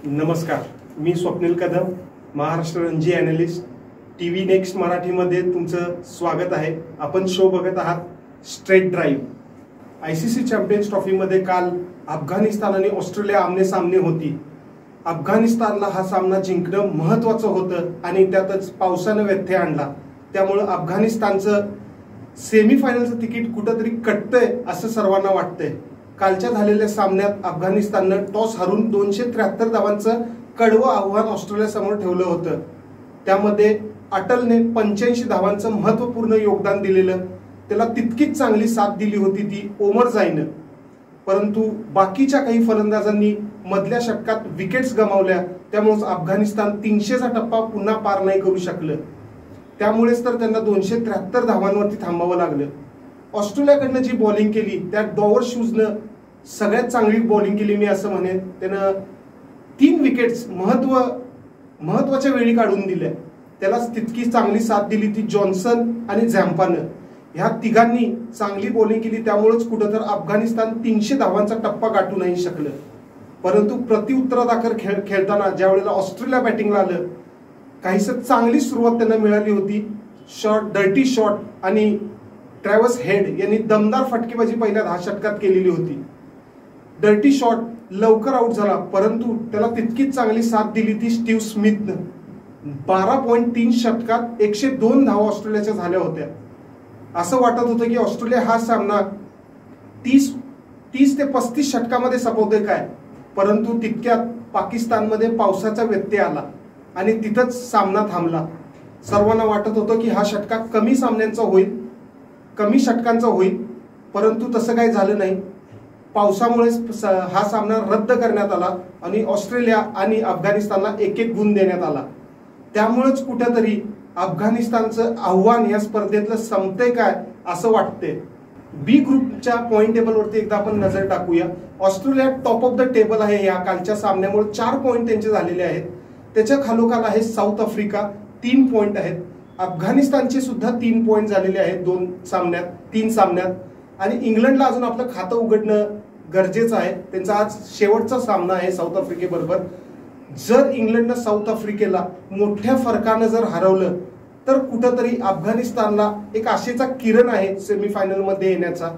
नमस्कार, मी Swapnil Kadam, Maharashtra Ranji analyst, TV next मराठीमध्ये तुमचं स्वागत आहे. आपण शो बघत आहात स्ट्रेट ड्राईव्ह. आयसीसी चॅम्पियन्स ट्रॉफीमध्ये काल अफगाणिस्तान आणि ऑस्ट्रेलिया आमने सामने होती. अफगाणिस्तानला हा सामना जिंकणं महत्त्वाचं होतं आणि त्यातच पावसानं व्यत्यय आणला. त्यामुळं अफगाणिस्तानचं सेमीफायनलचं तिकीट कुठंतरी कटतंय असं सर्वांना वाटतंय. कालच्या झालेल्या सामन्यात अफगाणिस्ताननं टॉस हरून 273 धावांचं कडवं आव्हान ऑस्ट्रेलियासमोर ठेवलं होतं. त्यामध्ये अटलने 85 धावांचं महत्त्वपूर्ण योगदान दिलेलं. त्याला तितकीच चांगली साथ दिली होती ती ओमर जाईनं. परंतु बाकीच्या काही फलंदाजांनी मधल्या षटकात विकेट्स गमावल्या. त्यामुळेच अफगाणिस्तान 300चा टप्पा पुन्हा पार नाही करू शकलं. त्यामुळेच तर त्यांना 273 धावांवरती थांबावं लागलं. ऑस्ट्रेलियाकडनं जी बॉलिंग केली त्यात डॉवर शूजनं सगळ्यात चांगली बॉलिंग केली मी असं म्हणेन. त्यानं 3 विकेट्स महत्वाच्या वेळी काढून दिल्या. त्याला तितकी चांगली साथ दिली ती जॉन्सन आणि झॅम्पानं. ह्या तिघांनी चांगली बॉलिंग केली. त्यामुळेच कुठं तर अफगाणिस्तान 300 धावांचा टप्पा गाठू नाही शकलं. परंतु प्रत्युत्तरादाखल खेळताना ज्या वेळेला ऑस्ट्रेलिया बॅटिंगला आलं, काहीसं चांगली सुरुवात त्यांना मिळाली होती. डर्टी शॉट आणि ट्रॅव्हर्स हेड यांनी दमदार फटकेबाजी पहिल्या 10 षटकात केलेली होती. डर्टी शॉट लवकर आउट झाला, परंतु त्याला तितकीच चांगली साथ दिली ती स्टीव्ह स्मिथनं. 12.3 षटकात 102 धावा ऑस्ट्रेलियाच्या झाल्या होत्या. असं वाटत होतं की ऑस्ट्रेलिया हा सामना 30 ते 35 षटकामध्ये संपवतोय काय. परंतु तितक्यात पाकिस्तानमध्ये पावसाचा व्यत्यय आला आणि तिथंच सामना थांबला. सर्वांना वाटत होतं की हा षटका कमी षटकांचा होईल, परंतु तसं काही झालं नाही. पावसामुळे हा सामना रद्द करण्यात आला आणि ऑस्ट्रेलिया आणि अफगाणिस्तानला 1-1 गुण देण्यात आला. त्यामुळेच कुठेतरी अफगाणिस्तानचं आव्हान या स्पर्धेतलं संपतंय काय असं वाटतंय. बी ग्रुपच्या पॉईंट टेबलवरती एकदा आपण नजर टाकूया. Australia top of the table आहे. या कालच्या सामन्यामुळे 4 पॉईंट त्यांचे झालेले आहेत. त्याच्या खालोखाल आहे साऊथ आफ्रिका, 3 पॉईंट आहेत. अफगाणिस्तानचे सुद्धा 3 पॉईंट झालेले आहेत 3 सामन्यात. आणि इंग्लंडला अजून आपलं खातं उघडणं गरजेचं आहे. त्यांचा आज शेवटचा सामना आहे साऊथ आफ्रिकेबरोबर. जर इंग्लंडनं साऊथ आफ्रिकेला मोठ्या फरकानं जर हरवलं तर कुठंतरी अफगाणिस्तानला एक आशेचा किरण आहे सेमीफायनलमध्ये येण्याचा.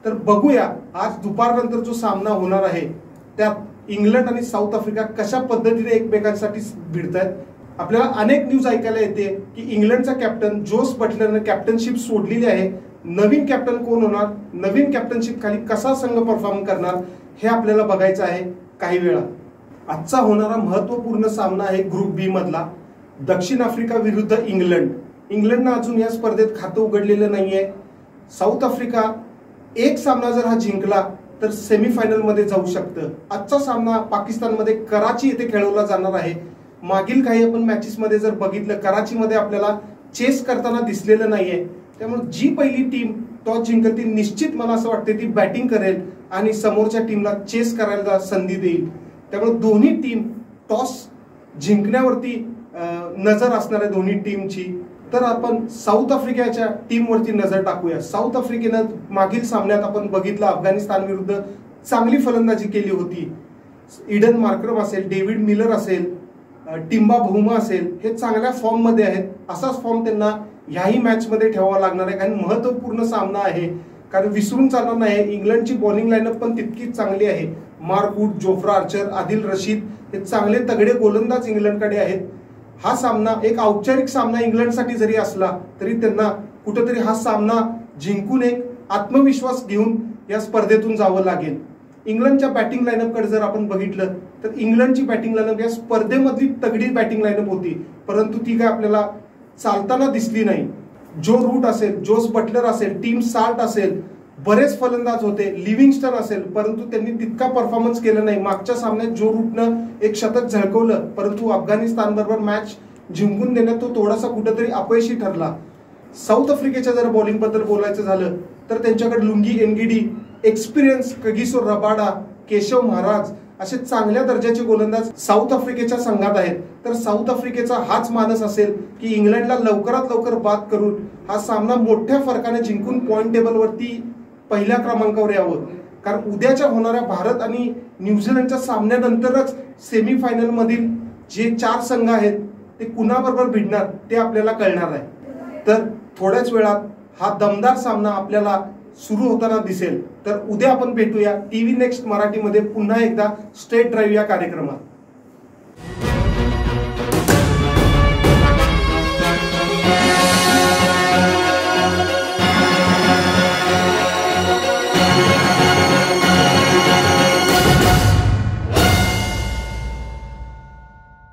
तर बघूया आज दुपारनंतर जो सामना होणार आहे त्यात इंग्लंड आणि साऊथ आफ्रिका कशा पद्धतीने एकमेकांसाठी भिडतायत. आपल्याला अनेक न्यूज ऐकायला येते की इंग्लंडचा कॅप्टन जोस बटलरने कॅप्टनशिप सोडलेली आहे. नवीन कॅप्टन कोण होणार, नवीन कॅप्टनशिप खाली कसा संघ परफॉर्म करणार हे आपल्याला बघायचं आहे काही वेळा. आजचा होणारा महत्वपूर्ण सामना आहे ग्रुप बी मधला, दक्षिण आफ्रिका विरुद्ध इंग्लंड. इंग्लंडनं अजून या स्पर्धेत खातं उघडलेलं नाहीये. साऊथ आफ्रिका एक सामना जर हा जिंकला तर सेमीफायनलमध्ये जाऊ शकतं. आजचा सामना पाकिस्तानमध्ये कराची येथे खेळवला जाणार आहे. मागील काही आपण मॅचेसमध्ये जर बघितलं, कराचीमध्ये आपल्याला चेस करताना दिसलेलं नाहीये. त्यामुळे जी पहिली टीम टॉस जिंकल ती निश्चित मला असं वाटतं ती बॅटिंग करेल आणि समोरच्या टीमला चेस करायला संधी देईल. त्यामुळे दोन्ही टीम टॉस जिंकण्यावरती नजर असणार आहे दोन्ही टीमची. तर आपण साऊथ आफ्रिकेच्या टीमवरती नजर टाकूया. साऊथ आफ्रिकेनं मागील सामन्यात आपण बघितलं अफगाणिस्तान विरुद्ध चांगली फलंदाजी केली होती. इडन मार्क्रम असेल, डेव्हिड मिलर असेल, टिम्बा भुमा असेल, हे चांगल्या फॉर्म मध्ये आहेत. असाच फॉर्म त्यांना ह्याही मॅच मध्ये ठेवावा लागणार आहे. कारण महत्वपूर्ण सामना आहे. कारण विसरून चालणार नाही. इंग्लंडची बॉलिंग लाईनअप पण तितकीच चांगली आहे. Mark Wood, Jofra Archer, Adil Rashid हे चांगले तगडे गोलंदाज इंग्लंडकडे आहेत. हा सामना एक औपचारिक सामना इंग्लंडसाठी जरी असला तरी त्यांना कुठेतरी हा सामना जिंकून एक आत्मविश्वास घेऊन या स्पर्धेतून जावं लागेल. इंग्लंडच्या बॅटिंग लाईनअपकडे जर आपण बघितलं तर इंग्लंडची बॅटिंग लाईनअप या स्पर्धेमधली तगडी बॅटिंग लाईनअप होती, परंतु ती काय आपल्याला चालताना दिसली नाही. जो रूट असेल, जोस बटलर असेल, टीम साल्ट असेल, बरेच फलंदाज होते, लिव्हिंगस्टन असेल, परंतु त्यांनी तितका परफॉर्मन्स केला नाही. मागच्या सामन्यात जो रूटनं एक शतक झळकवलं, परंतु अफगाणिस्तान बरोबर मॅच जिंकून देण्यात तो थोडासा कुठेतरी अपयशी ठरला. साऊथ आफ्रिकेच्या जर बॉलिंग बद्दल बोलायचं झालं तर त्यांच्याकडे Lungi Ngidi, experience Kagiso Rabada, Keshav Maharaj असे चांगल्या दर्जाचे गोलंदाज साऊथ आफ्रिकेच्या संघात आहेत. तर साऊथ आफ्रिकेचा हाच मानस असेल की इंग्लंडला लवकरात लवकर बाद करून हा सामना मोठ्या फरकाने जिंकून पॉईंट टेबलवरती पहिल्या क्रमांकावर यावं. कारण उद्याच्या होणाऱ्या भारत आणि न्यूझीलंडच्या सामन्यानंतरच सेमीफायनल मधील जे 4 संघ आहेत ते कुणाबरोबर भिडणार ते आपल्याला कळणार आहे। तर थोड्याच वेळात हा दमदार सामना आपल्याला सुरू होताना दिसेल। तर उद्या आपण भेटूया टीव्ही नेक्स्ट मराठीमध्ये पुन्हा एकदा स्टेट ड्राईव्ह या कार्यक्रमात।